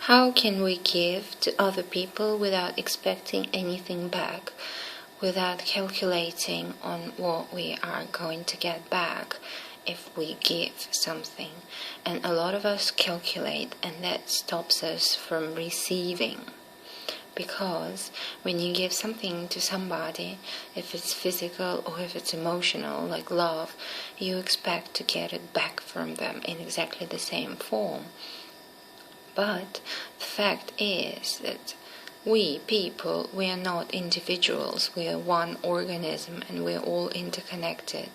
How can we give to other people without expecting anything back, without calculating on what we are going to get back if we give something? And a lot of us calculate, and that stops us from receiving. Because when you give something to somebody, if it's physical or if it's emotional, like love, you expect to get it back from them in exactly the same form. But the fact is that we people, we are not individuals, we are one organism, and we are all interconnected,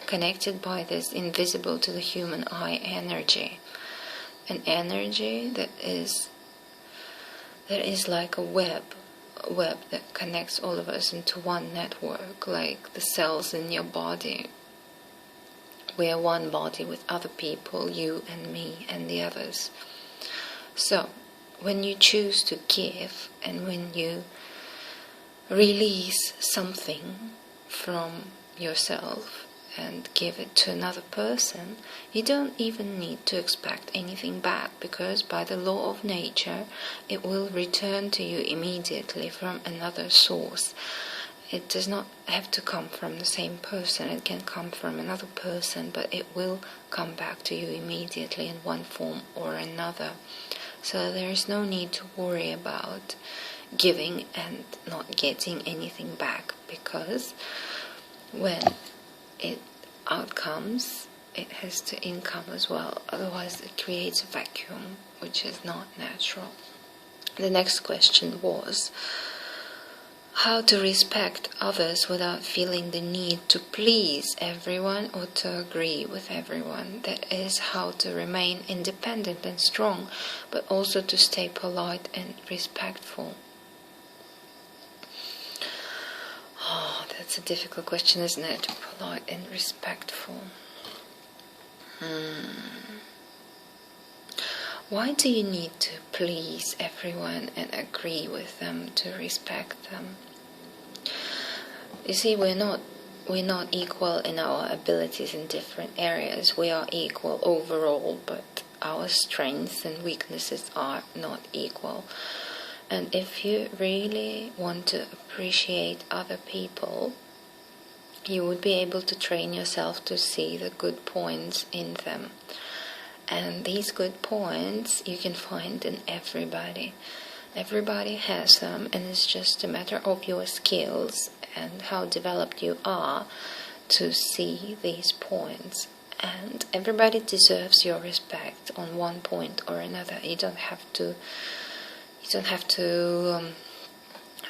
connected by this invisible to the human eye energy. An energy that is like a web that connects all of us into one network, like the cells in your body. We are one body with other people, you and me and the others. So, when you choose to give and when you release something from yourself and give it to another person, you don't even need to expect anything back, because by the law of nature it will return to you immediately from another source. It does not have to come from the same person, it can come from another person, but it will come back to you immediately in one form or another. So there is no need to worry about giving and not getting anything back, because when it outcomes, it has to income as well. Otherwise it creates a vacuum, which is not natural. The next question was how to respect others without feeling the need to please everyone or to agree with everyone. That is how to remain independent and strong, but also to stay polite and respectful. Oh, that's a difficult question, isn't it? Polite and respectful. Why do you need to please everyone and agree with them to respect them? You see, we're not equal in our abilities in different areas. We are equal overall, but our strengths and weaknesses are not equal. And if you really want to appreciate other people, you would be able to train yourself to see the good points in them. And these good points you can find in everybody. Everybody has them, and it's just a matter of your skills and how developed you are to see these points. And everybody deserves your respect on one point or another. You don't have to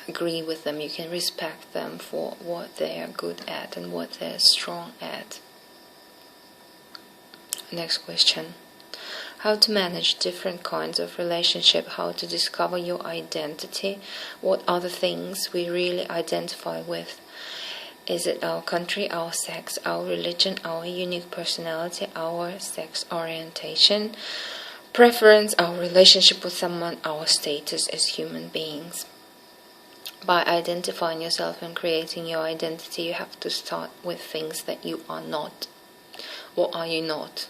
agree with them. You can respect them for what they are good at and what they're strong at. Next question. How to manage different kinds of relationship, how to discover your identity, what are the things we really identify with. Is it our country, our sex, our religion, our unique personality, our sex orientation, preference, our relationship with someone, our status as human beings? By identifying yourself and creating your identity, you have to start with things that you are not. What are you not?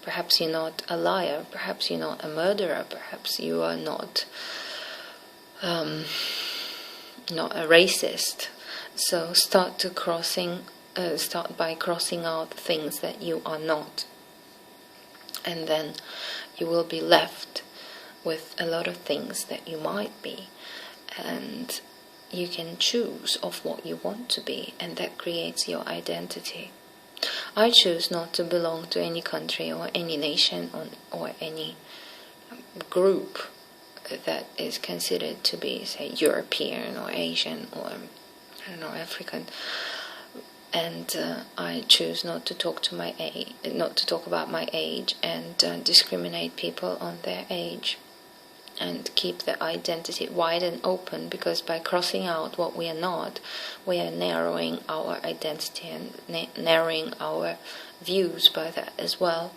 Perhaps you're not a liar, perhaps you're not a murderer, perhaps you are not a racist. So start by crossing out things that you are not. And then you will be left with a lot of things that you might be. And you can choose of what you want to be, and that creates your identity. I choose not to belong to any country or any nation or any group that is considered to be, say, European or Asian or, African. And I choose not to talk about my age and discriminate people on their age. And keep the identity wide and open, because by crossing out what we are not, we are narrowing our identity and narrowing our views by that as well.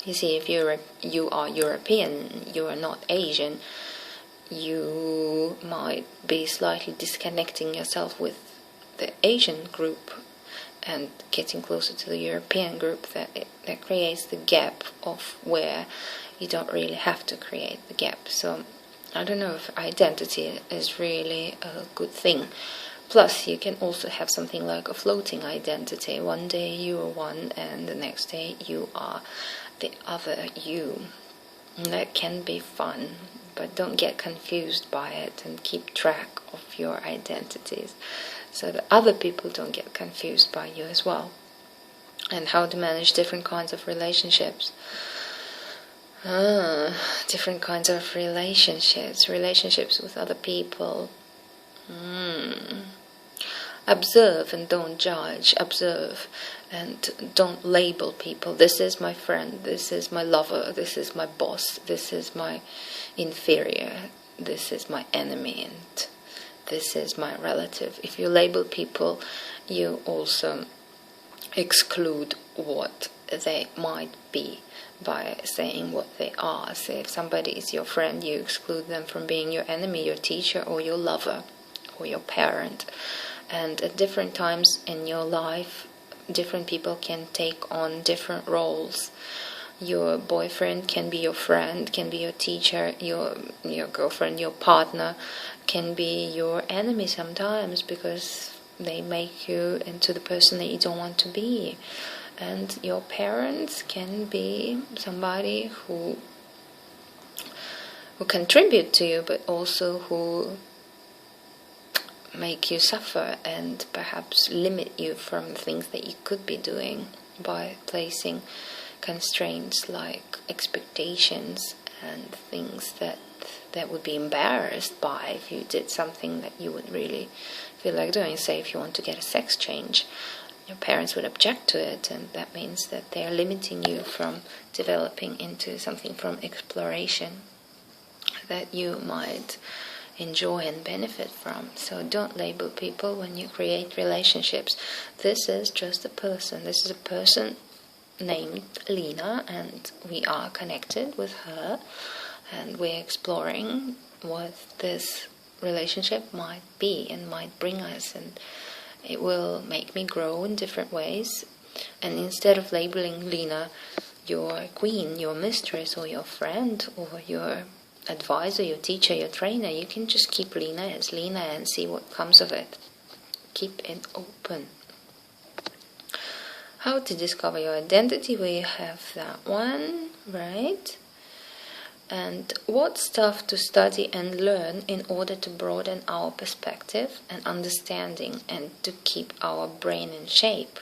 You see, if you are European, you are not Asian, you might be slightly disconnecting yourself with the Asian group, and getting closer to the European group, that creates the gap of where you don't really have to create the gap. So I don't know if identity is really a good thing. Plus, you can also have something like a floating identity. One day you are one, and the next day you are the other you. And that can be fun, but don't get confused by it, and keep track of your identities so that other people don't get confused by you as well. And how to manage different kinds of relationships. Different kinds of relationships with other people. Observe and don't judge. Observe and don't label people. This is my friend, this is my lover, this is my boss, this is my inferior, this is my enemy, and this is my relative. If you label people, you also exclude what they might be by saying what they are. So if somebody is your friend, you exclude them from being your enemy, your teacher, or your lover, or your parent. And at different times in your life, different people can take on different roles. Your boyfriend can be your friend, can be your teacher, your girlfriend, your partner can be your enemy sometimes, because they make you into the person that you don't want to be. And your parents can be somebody who contribute to you, but also who make you suffer and perhaps limit you from things that you could be doing by placing constraints like expectations and things that would be embarrassed by if you did something that you would really feel like doing. Say if you want to get a sex change, your parents would object to it, and that means that they are limiting you from developing into something from exploration that you might enjoy and benefit from. So don't label people when you create relationships. This is just a person. This is a person named Lena, and we are connected with her, and we're exploring what this relationship might be and might bring us, and it will make me grow in different ways. And instead of labeling Lena your queen, your mistress, or your friend, or your advisor, your teacher, your trainer, you can just keep Lena as Lena and see what comes of it. Keep it open. How to discover your identity, we have that one, right? And what stuff to study and learn in order to broaden our perspective and understanding and to keep our brain in shape.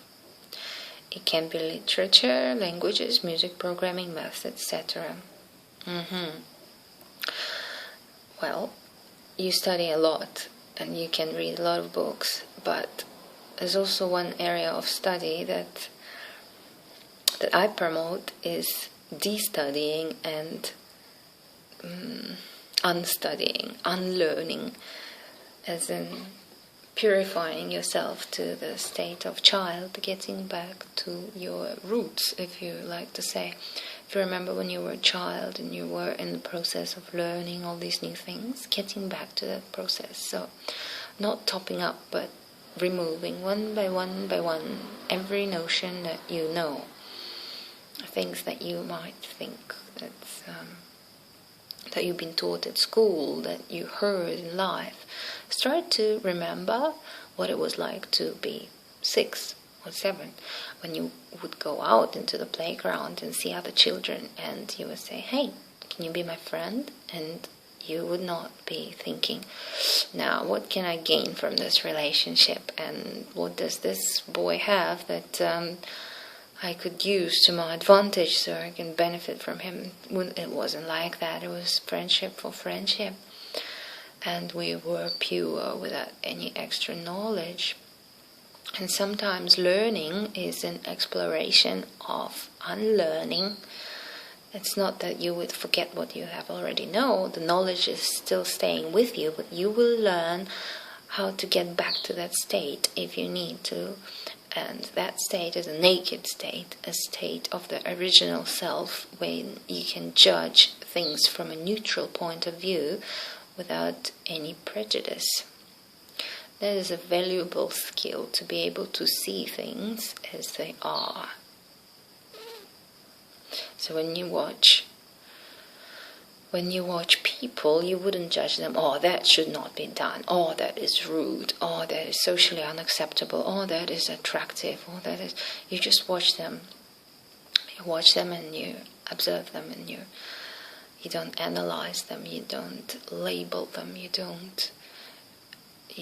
It can be literature, languages, music, programming, maths, etc. Well, you study a lot and you can read a lot of books, but there's also one area of study that I promote is de-studying and unstudying, unlearning, as in purifying yourself to the state of child, getting back to your roots, if you like to say. If you remember when you were a child and you were in the process of learning all these new things, getting back to that process. So not topping up, but removing one by one every notion that you know, things that you might think that you've been taught at school, that you heard in life. Start to remember what it was like to be 6 or 7, when you would go out into the playground and see other children, and you would say, "Hey, can you be my friend?" And you would not be thinking, now what can I gain from this relationship, and what does this boy have that I could use to my advantage so I can benefit from him. It wasn't like that. It was friendship for friendship, and we were pure without any extra knowledge. And sometimes learning is an exploration of unlearning. It's not that you would forget what you have already know. The knowledge is still staying with you, but you will learn how to get back to that state if you need to. And that state is a naked state, a state of the original self, when you can judge things from a neutral point of view without any prejudice. That is a valuable skill, to be able to see things as they are. So when you watch people, you wouldn't judge them. Oh, that should not be done. Oh, that is rude. Oh, that is socially unacceptable. Oh, that is attractive. Oh, that is. You just watch them. You watch them and you observe them, and you don't analyze them. You don't label them. You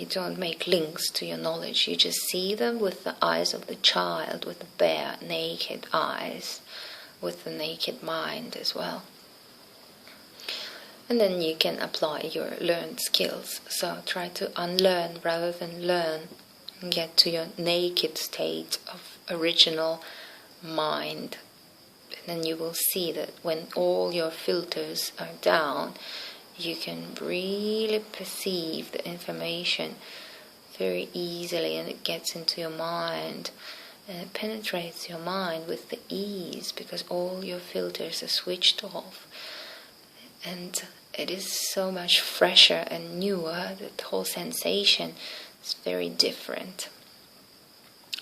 don't make links to your knowledge. You just see them with the eyes of the child, with the bare, naked eyes, with the naked mind as well. And then you can apply your learned skills. So try to unlearn rather than learn, and get to your naked state of original mind. And then you will see that when all your filters are down, you can really perceive the information very easily, and it gets into your mind, and it penetrates your mind with the ease, because all your filters are switched off. And it is so much fresher and newer. The whole sensation is very different.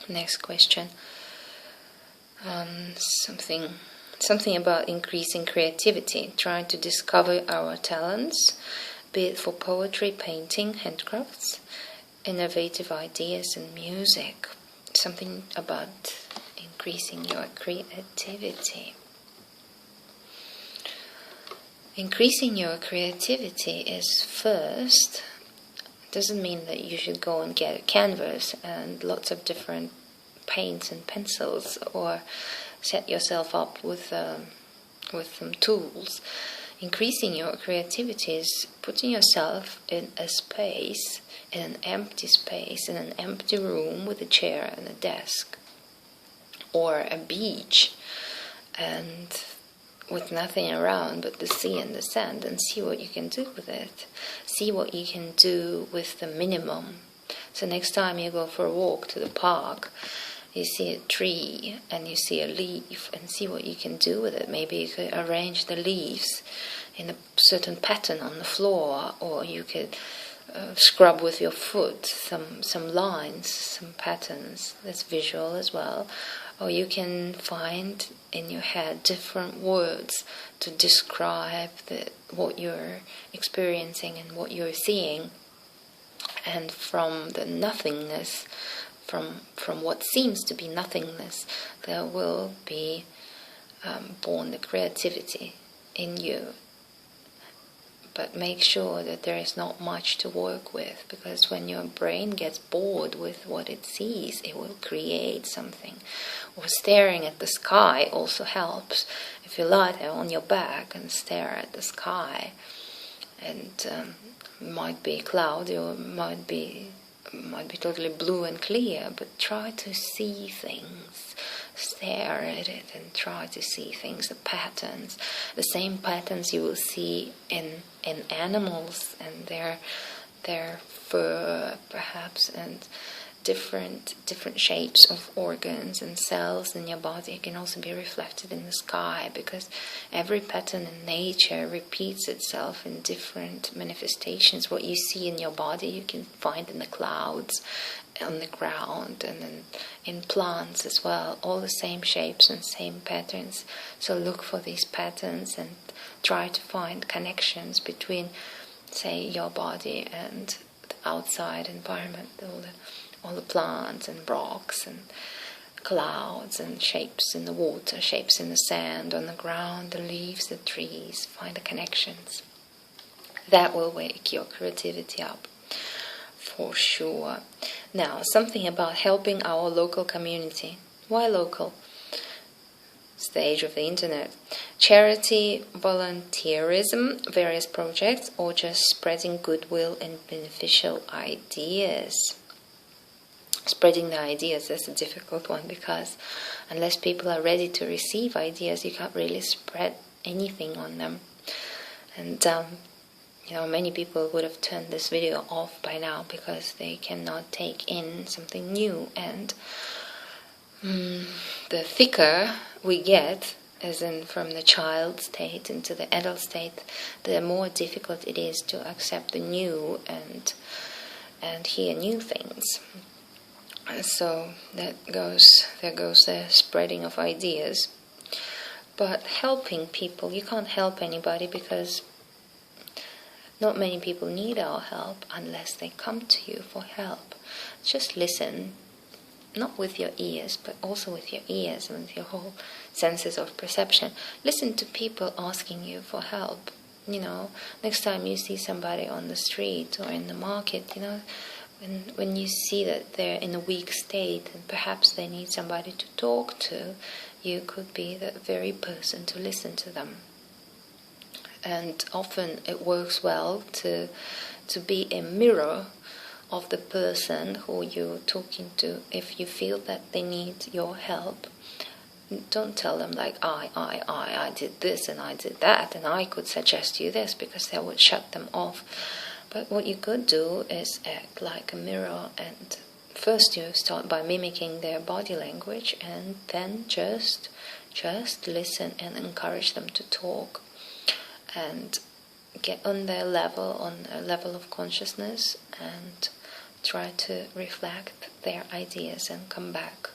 Next question. Something about increasing creativity, trying to discover our talents, be it for poetry, painting, handcrafts, innovative ideas in music. Something about increasing your creativity. Increasing your creativity is first, doesn't mean that you should go and get a canvas and lots of different paints and pencils, or set yourself up with some tools. Increasing your creativity is putting yourself in a space, in an empty space, in an empty room with a chair and a desk, or a beach, and with nothing around but the sea and the sand, and see what you can do with it. See what you can do with the minimum. So next time you go for a walk to the park, you see a tree and you see a leaf, and see what you can do with it. Maybe you could arrange the leaves in a certain pattern on the floor, or you could scrub with your foot some lines, some patterns. That's visual as well. Or you can find in your head different words to describe what you're experiencing and what you're seeing. And from the nothingness, from what seems to be nothingness, there will be born the creativity in you. But make sure that there is not much to work with, because when your brain gets bored with what it sees, it will create something. Or staring at the sky also helps. If you lie there on your back and stare at the sky, and it might be cloudy or it might be totally blue and clear, but try to see things. Stare at it and try to see things, the patterns, the same patterns you will see in animals and their fur, perhaps, and different shapes of organs and cells in your body can also be reflected in the sky, because every pattern in nature repeats itself in different manifestations. What you see in your body you can find in the clouds, on the ground, and in plants as well. All the same shapes and same patterns. So look for these patterns and try to find connections between, say, your body and the outside environment, all the plants and rocks and clouds and shapes in the water, shapes in the sand, on the ground, the leaves, the trees. Find the connections. That will wake your creativity up, for sure. Now, something about helping our local community. Why local? It's the age of the internet. Charity, volunteerism, various projects, or just spreading goodwill and beneficial ideas. Spreading the ideas, that's a difficult one, because unless people are ready to receive ideas, you can't really spread anything on them. And many people would have turned this video off by now because they cannot take in something new. And the thicker we get, as in from the child state into the adult state, the more difficult it is to accept the new and and hear new things. And so there goes the spreading of ideas. But helping people, you can't help anybody because not many people need our help unless they come to you for help. Just listen, not with your ears, but also with your ears and with your whole senses of perception. Listen to people asking you for help. Next time you see somebody on the street or in the market, when you see that they're in a weak state and perhaps they need somebody to talk to, you could be the very person to listen to them. And often it works well to be a mirror of the person who you're talking to. If you feel that they need your help, don't tell them like, I did this and I did that and I could suggest you this, because that would shut them off. But what you could do is act like a mirror, and first you start by mimicking their body language, and then just listen and encourage them to talk and get on their level, on a level of consciousness, and try to reflect their ideas and come back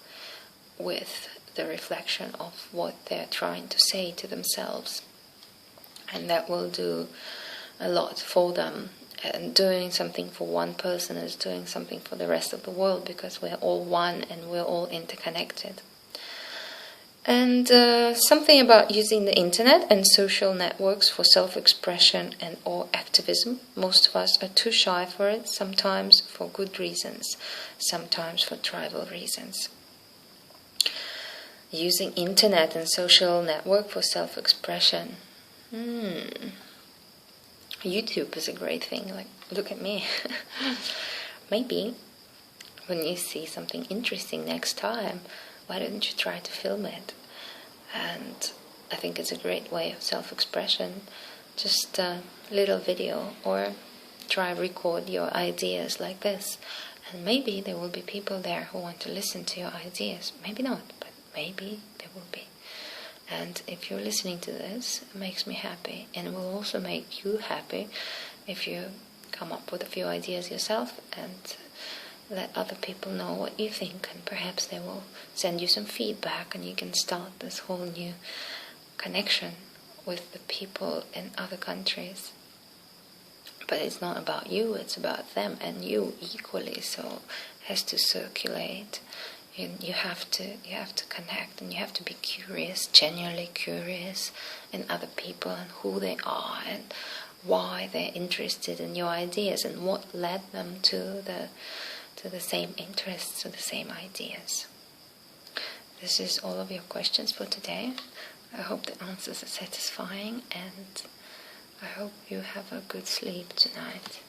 with the reflection of what they're trying to say to themselves. And that will do a lot for them. And doing something for one person is doing something for the rest of the world, because we're all one and we're all interconnected. And something about using the internet and social networks for self-expression and or activism. Most of us are too shy for it, sometimes for good reasons, sometimes for tribal reasons. Using internet and social network for self-expression. YouTube is a great thing. Like, look at me. Maybe when you see something interesting next time, why don't you try to film it? And I think it's a great way of self-expression. Just a little video, or try record your ideas like this. And maybe there will be people there who want to listen to your ideas. Maybe not, but maybe there will be. And if you're listening to this, it makes me happy. And it will also make you happy if you come up with a few ideas yourself and let other people know what you think. And perhaps they will send you some feedback, and you can start this whole new connection with the people in other countries. But it's not about you, it's about them and you equally. So it has to circulate. You have to connect, and you have to be curious, genuinely curious in other people and who they are and why they're interested in your ideas and what led them to the same interests, to the same ideas. This is all of your questions for today. I hope the answers are satisfying, and I hope you have a good sleep tonight.